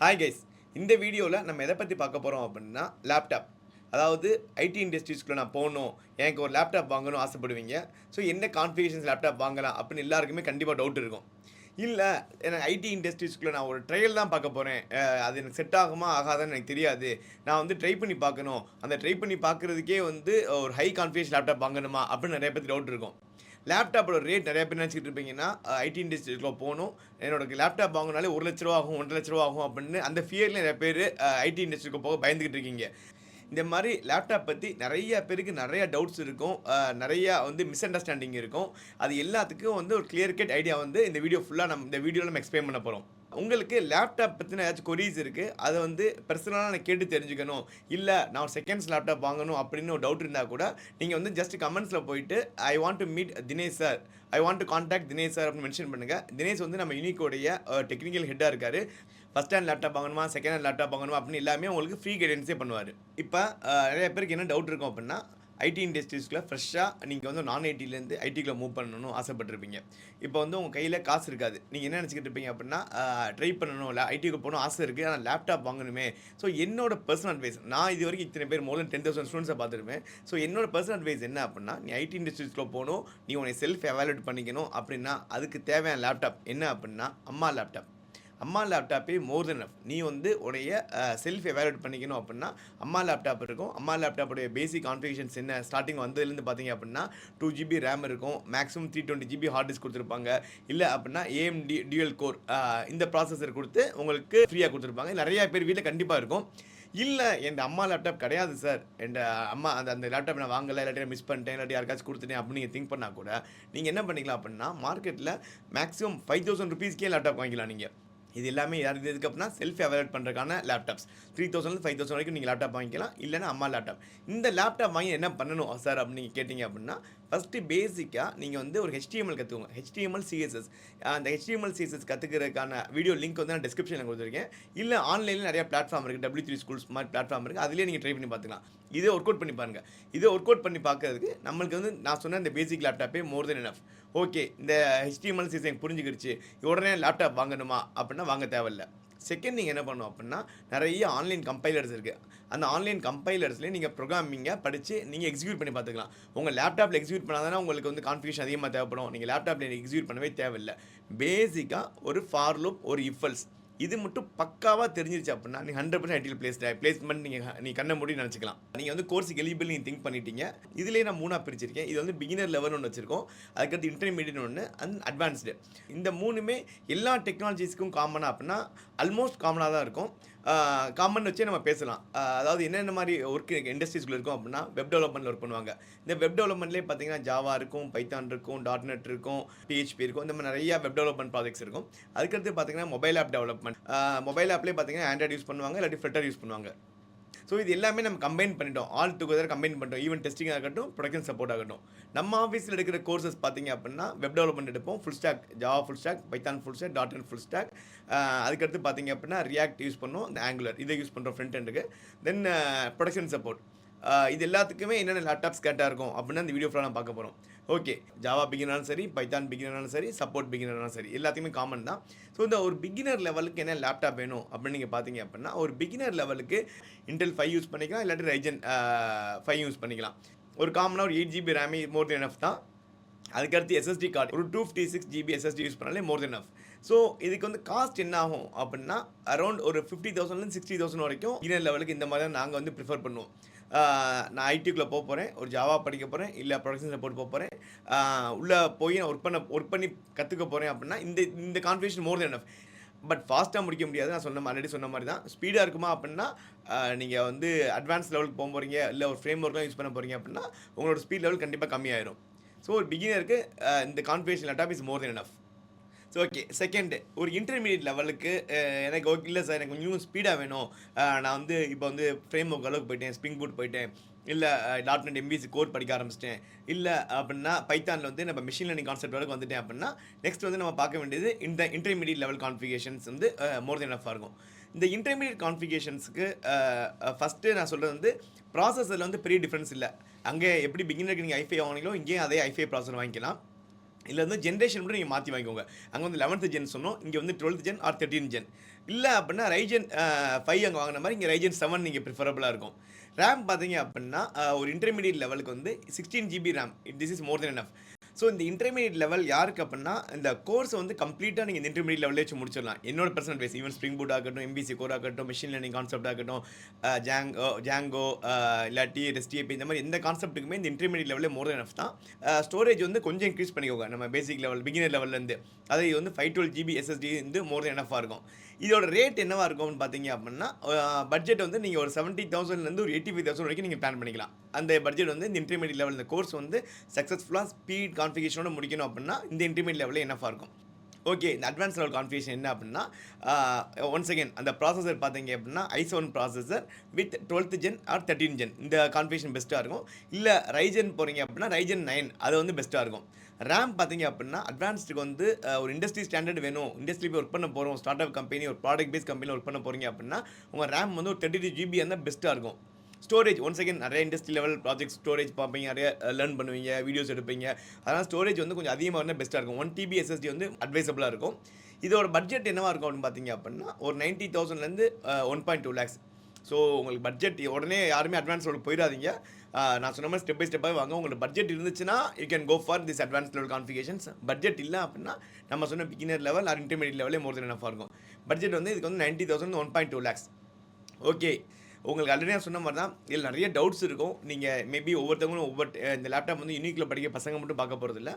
Hi guys, இந்த வீடியோவில் நம்ம எதை பற்றி பார்க்க போகிறோம் அப்படின்னா லேப்டாப். அதாவது ஐடி இண்டஸ்ட்ரீஸ்க்குள்ளே நான் போகணும், எனக்கு ஒரு லேப்டாப் வாங்கணும் ஆசைப்படுவீங்க. ஸோ என்ன கான்ஃபிகரேஷன்ஸ் லேப்டாப் வாங்கலாம் அப்படின்னு எல்லாருக்குமே கண்டிப்பாக டவுட் இருக்கும். இல்லை, எனக்கு ஐடி இண்டஸ்ட்ரீஸ்க்குள்ளே நான் ஒரு ட்ரையல் தான் பார்க்க போகிறேன், அது எனக்கு செட் ஆகுமா ஆகாதான்னு எனக்கு தெரியாது, நான் வந்து ட்ரை பண்ணி பார்க்கணும், அந்த ட்ரை பண்ணி பார்க்குறதுக்கே வந்து ஒரு ஹை கான்ஃபிகரேஷன் லேப்டாப் வாங்கணுமா அப்படின்னு நிறைய பேர் டவுட் இருக்கும். லேப்டாப்போட ரேட் நிறைய பேர் நினச்சிட்டு இருப்பீங்கன்னா, ஐடி இண்டஸ்ட்ரிக்குள்ள போகணும், என்னோட லேப்டாப் வாங்கினாலே ₹1,00,000 ஆகும், ₹1,50,000 ஆகும் அப்படின்னு அந்த ஃபியரில் நிறைய பேர் ஐடி இண்டஸ்ட்ரிக்கு போக பயந்துக்கிட்டு இருக்கீங்க. இந்த மாதிரி லேப்டாப் பற்றி நிறைய பேருக்கு நிறைய டவுட்ஸ் இருக்கும், நிறையா வந்து மிஸ் அண்டர்ஸ்டாண்டிங் இருக்கும். அது எல்லாத்துக்கும் வந்து ஒரு கிளியர் கட் ஐடியா வந்து இந்த வீடியோ ஃபுல்லாக இந்த வீடியோவில் நம்ம எக்ஸ்பிளைன் பண்ண போகிறோம். உங்களுக்கு லேப்டாப் பற்றின ஏதாச்சும் கொரீஸ் இருக்குது, அதை வந்து பர்சனலாக நான் கேட்டு தெரிஞ்சுக்கணும், இல்லை நான் ஒரு செகண்ட்ஸ் லேப்டாப் வாங்கணும் அப்படின்னு ஒரு டவுட் இருந்தால் கூட நீங்கள் வந்து ஜஸ்ட் கமெண்ட்ஸில் போயிட்டு I want to meet Dinesh sir, I want to contact Dinesh sir அப்படின்னு மென்ஷன் பண்ணுங்கள். தினேஷ் வந்து நம்ம யூனிக்கோடைய டெக்னிக்கல் ஹெட்டாக இருக்கார். ஃபஸ்ட் ஹேண்ட் லேப்டாப் வாங்கணுமா, செகண்ட் ஹேண்ட் லேப்டாப் வாங்கணுமா அப்படின்னு எல்லாமே உங்களுக்கு ஃப்ரீ கைடன்ஸே பண்ணுவார். இப்போ நிறைய பேருக்கு என்ன டவுட் இருக்கும் அப்படின்னா, ஐடி இண்டஸ்ட்ரீஸ்க்குள்ள ஃப்ரெஷ்ஷாக நீங்கள் வந்து நான் ஐடிலேருந்து ஐடிக்குள்ளே மூவ் பண்ணணும்னு ஆசைப்பட்டிருப்பீங்க. இப்போ வந்து உங்கள் கையில் காசு இருக்காது, நீங்கள் என்ன நினச்சிக்கிட்டு இருப்பீங்க அப்படின்னா, ட்ரை பண்ணணும், இல்லை ஐடிக்கு போகணும் ஆசை இருக்குது, ஆனால் லேப்டாப் வாங்கணுமே. ஸோ என்னோட பர்சனல் அட்வைஸ், நான் இது வரைக்கும் இத்தனை பேர் மோர் தென் 10,000 ஸ்டூடெண்ட்ஸை பார்த்துருப்பேன். ஸோ என்னோட பர்சனல் அட்வைஸ் என்ன அப்படின்னா, நீ ஐடி இண்டஸ்ட்ரீஸ்க்குள்ளே போகணும், நீ உன்னை செல்ஃப் எவாலுவேட் பண்ணிக்கணும் அப்படின்னா அதுக்கு தேவையான லேப்டாப் என்ன அப்படின்னா அம்மா லேப்டாப். அம்மா லேப்டாப்பே மோர் தென் எனஃப். நீ வந்து உடைய செல்ஃப் எவாலுவேட் பண்ணிக்கணும் அப்படின்னா அம்மா லேப்டாப் இருக்கும். அம்மா லேப்டாப்புடைய பேசிக் கான்ஃபிகரேஷன்ஸ் என்ன, ஸ்டார்டிங் வந்ததுலேருந்து பார்த்தீங்க அப்படின்னா 2GB ரேம் இருக்கும், மேக்ஸிமம் 320GB ஹார்ட் டிஸ்க் கொடுத்துருப்பாங்க. இல்லை அப்படின்னா AMD டியூயல் கோர் இந்த ப்ராசஸர் கொடுத்து உங்களுக்கு ஃப்ரீயாக கொடுத்துருப்பாங்க. நிறையா பேர் வீட்டில் கண்டிப்பாக இருக்கும். இல்லை, என் அம்மா லேப்டாப் கிடையாது சார், என் அம்மா அந்த லேப்டாப் நான் வாங்கலை, இல்லாட்டி மிஸ் பண்ணிட்டேன், இல்லாட்டி யாருக்காச்சும் கொடுத்துட்டேன் அப்படின்னு நீங்கள் திங்க் பண்ணால் கூட நீங்கள் என்ன பண்ணிக்கலாம் அப்படின்னா, மார்க்கெட்டில் மேக்ஸிமம் ₹5,000 லேப்டாப் வாங்கிக்கலாம். நீங்கள் இது எல்லாமே யார் எதுக்கு அப்படின்னா செல்ஃப் எவாலுவேட் பண்ணுறதுக்கான லேப்டாப்ஸ். 3,000 5,000 வரைக்கும் நீங்கள் லேப்டாப் வாங்கிக்கலாம், இல்லைனா அம்மா லேப்டாப். இந்த லேப்டாப் வாங்கி என்ன பண்ணணும் சார் அப்படின்னு நீங்கள் கேட்டிங்க அப்படின்னா, ஃபஸ்ட்டு பேசிக்காக நீங்கள் வந்து ஒரு HTML கற்றுக்கோங்க, HTML CSS. அந்த HTML CSS கற்றுக்கிறதுக்கான வீடியோ லிங்க் வந்து நான் டிஸ்கிரிப்ஷனில் கொடுத்துருக்கேன். இல்லை ஆன்லைனில் நிறைய பிளாட்ஃபார்ம் இருக்குது, W3 ஸ்கூல்ஸ் மாதிரி பிளாட்ஃபார்ம் இருக்குது, அதிலே நீங்கள் ட்ரை பண்ணி பார்த்துக்கலாம். இதே ஒர்க் அவுட் பண்ணி பாருங்கள். இதை ஒர்க் அவுட் பண்ணி பார்க்கறதுக்கு நம்மளுக்கு வந்து நான் சொன்ன இந்த பேசிக் லேப்டாப்பே மோர் தென் எனஃப். ஓகே, இந்த HTML CSS எனக்கு புரிஞ்சுக்கிடுச்சு, உடனே லேப்டாப் வாங்கணுமா அப்படின்னா வாங்க தேவையில்லை. செகண்ட் நீங்கள் என்ன பண்ணணும் அப்படின்னா, நிறைய ஆன்லைன் கம்பைலர்ஸ் இருக்குது. அந்த ஆன்லைன் கம்பைலர்ஸ்லேயே நீங்கள் ப்ரோக்ராமிங்கை படித்து நீங்கள் எக்ஸிக்யூட் பண்ணி பார்த்துக்கலாம். உங்கள் லேப்டாப்பில் எக்ஸிக்யூட் பண்ணாதானே உங்களுக்கு வந்து கான்ஃபிகரேஷன் அதிகமாக தேவைப்படும். நீங்கள் லேப்டாப்பில் எக்ஸிக்யூட் பண்ணவே தேவையில்லை. பேசிக்காக ஒரு ஃபார் லூப், ஒரு இஃப் எல்ஸ், இது மட்டும் பக்காவாக தெரிஞ்சிருச்சு அப்படின்னா நீ 100% ஐடியில் பிளேஸ்மெண்ட் நீ கண்ண மூடி நினச்சிக்கலாம். நீங்கள் வந்து கோர்ஸுக்கு எலிஜிபிள் நீங்கள் திங்க் பண்ணிட்டீங்க. இதிலே நான் 3 பிரிச்சிருக்கேன். இது வந்து பிகினர் லெவல் ஒன்று வச்சிருக்கோம், அதுக்கடுத்து இன்டர்மீடியட் ஒன்று, அண்ட் அட்வான்ஸ்டு. இந்த 3மே எல்லா டெக்னாலஜிஸ்க்கும் காமனாக அப்படின்னா ஆல்மோஸ்ட் காமனாக தான் இருக்கும். காமன் வச்சே நம்ம பேசலாம். அதாவது என்னென்ன மாதிரி ஒர்க் இண்டஸ்ட்ரீஸ்குள்ள இருக்கும் அப்படின்னா, வெப் டெவலப்மெண்ட்டில் ஒர்க் பண்ணுவாங்க. இந்த வெப் டெவலப்மெண்ட்லேயே பார்த்தீங்கன்னா ஜாவா இருக்கும், பைத்தான் இருக்கும், .NET இருக்கும், PHP இருக்கும், இந்த மாதிரி நிறையா வெப் டெவலப்மெண்ட் ப்ராஜெக்ட்ஸ் இருக்கும். அதுக்கடுத்து பார்த்தீங்கன்னா மொபைல் ஆப் டெவலப்மெண்ட், மொபைல் ஆப்லேயே பார்த்தீங்கன்னா ஆண்ட்ராய்டு யூஸ் பண்ணுவாங்க, இல்லாட்டி ஃப்ளட்டர் யூஸ் பண்ணுவாங்க. ஸோ இது எல்லாமே நம்ம கம்பைன் பண்ணிட்டோம், ஆல் டுகெதர் கம்பைன் பண்ணிட்டோம். ஈவன் டெஸ்டிங் ஆகட்டும், ப்ரொடக்ஷன் சப்போர்ட் ஆகட்டும். நம்ம ஆஃபீஸில் எடுக்கிற கோர்சஸ் பார்த்தீங்க அப்படின்னா வெப் டெவலப்மெண்ட் எடுப்போம், full stack, Java full stack, Python full stack, .NET full stack. அதுக்கடுத்து பார்த்தீங்க அப்படின்னா ரியாக்ட் யூஸ் பண்ணோம், இந்த ஆங்குலர் இதை யூஸ் பண்ணுறோம் ஃப்ரண்ட் எண்டுக்கு. தென் ப்ரொடக்ஷன் சப்போர்ட். இது எல்லாத்துக்குமே என்னென்ன லேப்டாப்ஸ் கேட்டாக இருக்கும் அப்படின்னு அந்த வீடியோ ஃபுல்லாக நான் பார்க்க போகிறோம். ஓகே, ஜாவா பிகினராலும் சரி, பைத்தான் பிகினராலும் சரி, சப்போர்ட் பிகினராலும் சரி, எல்லாத்தையுமே காமன் தான். ஸோ இந்த ஒரு பிகினர் லெவலுக்கு என்ன லேப்டாப் வேணும் அப்படின்னு நீங்கள் பார்த்தீங்க அப்படின்னா, ஒரு பிகினர் லெவலுக்கு இன்டெல் 5 யூஸ் பண்ணிக்கலாம், இல்லாட்டி Ryzen 5 யூஸ் பண்ணிக்கலாம். ஒரு காமனாக ஒரு 8GB ரேமே மோர் தென் எனஃப் தான். அதுக்கடுத்து SSD கார்டு ஒரு 256GB SSD யூஸ் பண்ணாலே மோர் தென் எனஃப். ஸோ இதுக்கு வந்து காஸ்ட் என்ன ஆகும் அப்படின்னா, அரௌண்ட் ஒரு 50,000 60,000 வரைக்கும் பிகினர் லெவலுக்கு இந்த மாதிரி தான் நாங்கள் வந்து ப்ரிஃபர் பண்ணுவோம். நான் ஐடிக்குள்ளே போக போகிறேன், ஒரு ஜாவா படிக்க போகிறேன், இல்லை ப்ரொடக்ஷன் சப்போர்ட் போக போகிறேன், உள்ளே போய் நான் ஒர்க் பண்ணி கற்றுக்க போகிறேன் அப்படின்னா இந்த configuration more than enough. But ஃபாஸ்ட்டாக முடிக்க முடியாது, நான் ஆல்ரெடி சொன்ன மாதிரி தான். ஸ்பீடாக இருக்குமா அப்படின்னா நீங்கள் வந்து அட்வான்ஸ் லெவலுக்கு போக போகிறீங்க, இல்லை ஒரு ஃப்ரேம் ஒர்க்லாம் யூஸ் பண்ண போகிறீங்க அப்படின்னா உங்களோட ஸ்பீட் லெவல் கண்டிப்பாக கம்மியாயிரும். ஸோ ஒரு பிகினருக்கு இந்த configuration laptop is more than enough. So okay, second ஒரு இன்டர்மீடியட் லெவலுக்கு எனக்கு ஓகே இல்லை சார், எனக்கு கொஞ்சம் ஸ்பீடாக வேணும், நான் வந்து இப்போ வந்து ஃப்ரேம் ஒர்க் அளவுக்கு போயிட்டேன், ஸ்ப்ரிங் பூட் போயிட்டேன், இல்லை .NET MVC கோட் படிக்க ஆரம்பிச்சிட்டேன், இல்லை அப்படின்னா பைத்தானில் வந்து நம்ம மிஷின் லேர்னிங் கான்செப்ட் வரைக்கும் வந்துட்டேன் அப்படின்னா நெக்ஸ்ட் வந்து நம்ம பார்க்க வேண்டியது இந்த இன்டர்மீடியட் லெவல் கான்ஃபிகரேஷன்ஸ் வந்து மோர் தென் எனஃபாக இருக்கும். இந்த இன்டர்மீடியட் கான்ஃபிகரேஷன்ஸுக்கு ஃபஸ்ட்டு நான் சொல்கிறது வந்து ப்ராசஸரில் வந்து பெரிய டிஃப்ரென்ஸ் இல்லை. அங்கே எப்படி பிகினருக்கு நீங்கள் i5 வாங்கினீங்களோ இங்கேயும் அதே i5 ப்ராசஸர் வாங்கிக்கலாம். இல்லை வந்து ஜென்ரேஷன் மட்டும் நீங்கள் மாற்றி வாங்கிக்கோங்க. அங்கே வந்து 11th ஜென் சொன்னோம், இங்கே வந்து 12th gen R 13th gen. இல்ல அப்படின்னா Ryzen 5 அங்க வாங்குன மாரி இங்க Ryzen 7 நீங்க ப்ரிஃபரபிளா இருக்கும். ரேம் பார்த்தீங்க அப்படின்னா, ஒரு இன்டர்மீடியேட் லெவலுக்கு வந்து 16 GB RAM. This is more than enough. So இந்த இன்டர்மீடியேட் லெவல் யாருக்கு அப்படின்னா, இந்த கோர்ஸ வந்து கம்ப்ளீட்டா நீங்க இந்த இன்டர்மீடியேட் லெவல்லே வச்சு முடிச்சிடலாம். என்னோட personal base even Spring Boot ஆகட்டும், MVC கோர் ஆகட்டும், மெஷின் லேர்னிங் கான்செப்ட் ஆகட்டும், ஜாங்கோ இல்லாட்டி ரெஸ்ட் ஏபி இந்த மாதிரி எந்த கான்செப்ட்டுக்குமே இந்த இன்டர்மீடியேட் லெவலே மோர் தென் எனஃப் தான். ஸ்டோரேஜ் வந்து கொஞ்சம் இன்க்ரீஸ் பண்ணிக்கோங்க. நம்ம பேசிக் லெவல், பிகினர் லெவல்லேருந்து. அது வந்து 512 ஜிபி SSD வந்து மோர் தென் எனஃபாக இருக்கும். இதோட ரேட் என்னவா இருக்கும்னு பார்த்தீங்க அப்படின்னா, பட்ஜெட் வந்து நீங்க ஒரு 70,000லேருந்து ஒரு 85,000 வரைக்கும் நீங்க பிளான் பண்ணிக்கலாம். அந்த பட்ஜெட் வந்து இந்த இன்டர்மீடியேட் லெவல் இந்த கோர்ஸ் வந்து சக்ஸஸ்ஃபுல்லா ஸ்பீட் கான்ஃபிகரேஷனோட முடிக்கணும் அப்படின்னா, இந்த இன்டர்மீடியேட் லெவல்ல எனஃபா இருக்கும். ஓகே. இந்த அட்வான்ஸ் லெவல் கான்ஃபிகரேஷன் என்ன அப்படின்னா, ஒன்ஸ் அகைன் அந்த ப்ராசஸர் பார்த்தீங்க அப்படின்னா, i7 processor with 12th gen or 13 gen இந்த கான்ஃபிகரேஷன் பெஸ்ட்டா இருக்கும். இல்ல Ryzen போறீங்க அப்படின்னா, Ryzen 9 அது வந்து பெஸ்ட்டா இருக்கும். ரேம் பார்த்தீங்க அப்படின்னா, அட்வான்ஸ்டுக்கு வந்து ஒரு இண்டஸ்ட்ரி ஸ்டாண்டர்ட் வேணும். இண்டஸ்ட்ரியில போய் ஒர்க் பண்ண போறோம். ஸ்டார்ட் அப் கம்பெனி, ஒரு ப்ராடக்ட் பேஸ்ட் கம்பெனில ஒர்க் பண்ண போறீங்க அப்படின்னா, உங்க ரேம் வந்து ஒரு 32 ஜிபி இருந்தா பெஸ்ட்டா இருக்கும். ஸ்டோரேஜ் ஒன்ஸ் அகைன் நிறைய இண்டஸ்ட்ரி லெவல் ப்ராஜெக்ட் ஸ்டோரேஜ் பார்ப்பீங்க, நிறைய லேர்ன் பண்ணுவீங்க, வீடியோஸ் எடுப்பீங்க. அதனால் ஸ்டோரேஜ் வந்து கொஞ்சம் அதிகமாக இருந்தால் பெஸ்ட்டாக இருக்கும். 1 TB SSD வந்து அட்வைசபிளாக இருக்கும். இதோட பட்ஜெட் என்னவா இருக்கும் அப்படின்னு பார்த்தீங்க அப்படின்னா, ஒரு 90,000லேருந்து 1.2 lakhs. ஸோ உங்களுக்கு பட்ஜெட் உடனே யாருமே அட்வான்ஸ் லெவலுக்கு போயிடாதீங்க. நான் சொன்ன மாதிரி ஸ்டெப் பை ஸ்டெப்பாக வாங்க. உங்களுக்கு பட்ஜெட் இருந்துச்சுன்னா you can go for this advance level configurations. Budget இல்லை அப்படின்னா நம்ம சொன்ன பிகினர் லெவல் ஆர் இன்டர்மீடியட் லெவலே மோர் தென் எனஃபாக இருக்கும். பட்ஜெட் வந்து இதுக்கு வந்து 90,000 1.2 lakhs. ஓகே. உங்களுக்கு ஆல்ரெடி நான் சொன்ன மாதிரி தான் இதில் நிறைய டவுட்ஸ் இருக்கும். நீங்கள் மேபி ஒவ்வொருத்தவங்களும் இந்த லேப்டாப் வந்து யூனிக்கில் படிக்க பசங்க மட்டும் பார்க்க போகிறதில்ல.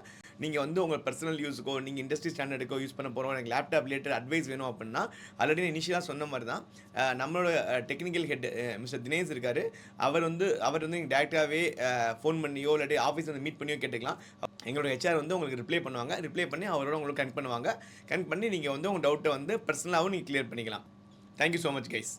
நீங்கள் வந்து உங்கள் பர்சனல் யூஸுக்கோ, நீங்கள் இண்டஸ்ட்ரி ஸ்டாண்டர்டுக்கோ யூஸ் பண்ண போகிறோம், எனக்கு லேப்டாப் ரிலேட்டட் அட்வைஸ் வேணும் அப்படின்னா, ஆல்ரெடி நான் இனிஷியலாக சொன்ன மாதிரி தான் நம்மளோட டெக்னிக்கல் ஹெட் மிஸ்டர் தினேஷ் இருக்கார். அவர் வந்து நீங்கள் டேரெக்டாகவே ஃபோன் பண்ணியோ இல்லாட்டி ஆஃபீஸ் வந்து மீட் பண்ணியோ கேட்டுக்கலாம். எங்களோட HR வந்து உங்களுக்கு ரிப்ளை பண்ணுவாங்க. ரிப்ளை பண்ணி அவரோட உங்களுக்கு கனெக்ட் பண்ணுவாங்க. கனெக்ட் பண்ணி நீங்கள் வந்து உங்கள் டவுட்டை வந்து பர்சனலாகவும் நீங்கள் கிளியர் பண்ணிக்கலாம். Thank you so much guys.